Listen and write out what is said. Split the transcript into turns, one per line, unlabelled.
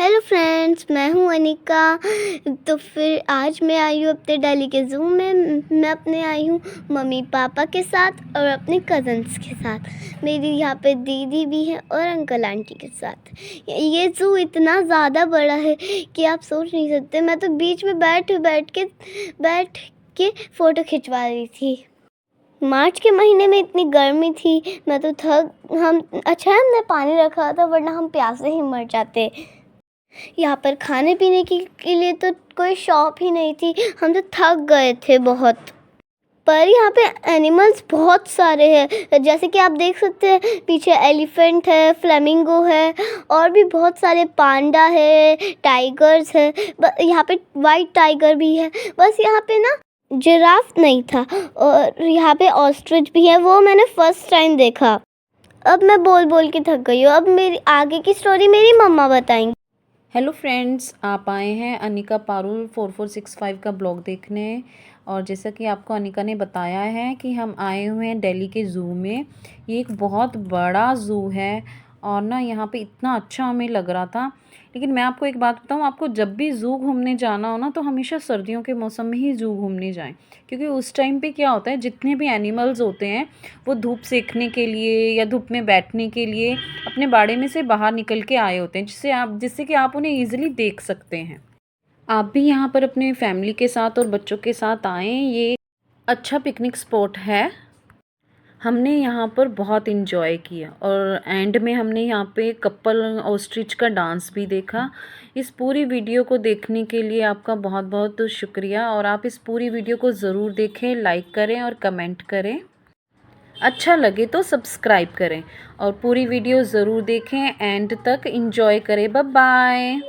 Hello friends, मैं हूँ अनिका। तो फिर आज मैं आई हूँ अपने दिल्ली के ज़ू में। मैं अपने आई हूँ मम्मी पापा के साथ और अपने कज़न्स के साथ। मेरी यहाँ पे दीदी भी है और अंकल आंटी के साथ। ये ज़ू इतना ज़्यादा बड़ा है कि आप सोच नहीं सकते। मैं तो बीच में बैठ के फ़ोटो खिंचवा रही थी। मार्च के महीने में इतनी गर्मी थी, मैं तो अच्छा है हमने पानी रखा था, वरना हम प्यासे ही मर जाते। यहाँ पर खाने पीने के लिए तो कोई शॉप ही नहीं थी, हम तो थक गए थे बहुत। पर यहाँ पे एनिमल्स बहुत सारे हैं, जैसे कि आप देख सकते हैं पीछे एलिफेंट है, फ्लेमिंगो है और भी बहुत सारे पांडा है, टाइगर्स है। यहाँ पे वाइट टाइगर भी है। बस यहाँ पे ना जिराफ नहीं था और यहाँ पे ऑस्ट्रिच भी है, वो मैंने फर्स्ट टाइम देखा। अब मैं बोल बोल के थक गई हूँ। अब मेरी आगे की स्टोरी मेरी मम्मा बताएंगी।
हेलो फ्रेंड्स, आप आए हैं अनिका पारुल 4465 का ब्लॉग देखने। और जैसा कि आपको अनिका ने बताया है कि हम आए हुए हैं दिल्ली के ज़ू में। ये एक बहुत बड़ा ज़ू है और ना यहाँ पे इतना अच्छा हमें लग रहा था। लेकिन मैं आपको एक बात बताऊँ, आपको जब भी ज़ू घूमने जाना हो ना तो हमेशा सर्दियों के मौसम में ही ज़ू घूमने जाएं, क्योंकि उस टाइम पे क्या होता है, जितने भी एनिमल्स होते हैं वो धूप सेकने के लिए या धूप में बैठने के लिए अपने बाड़े में से बाहर निकल के आए होते हैं, जिससे कि आप उन्हें ईजिली देख सकते हैं। आप भी यहाँ पर अपने फैमिली के साथ और बच्चों के साथ आएँ। ये अच्छा पिकनिक स्पॉट है। हमने यहाँ पर बहुत इन्जॉय किया और एंड में हमने यहाँ पे कपल ऑस्ट्रिच का डांस भी देखा। इस पूरी वीडियो को देखने के लिए आपका बहुत बहुत शुक्रिया और आप इस पूरी वीडियो को ज़रूर देखें, लाइक करें और कमेंट करें। अच्छा लगे तो सब्सक्राइब करें और पूरी वीडियो ज़रूर देखें, एंड तक एंजॉय करें। Bye bye.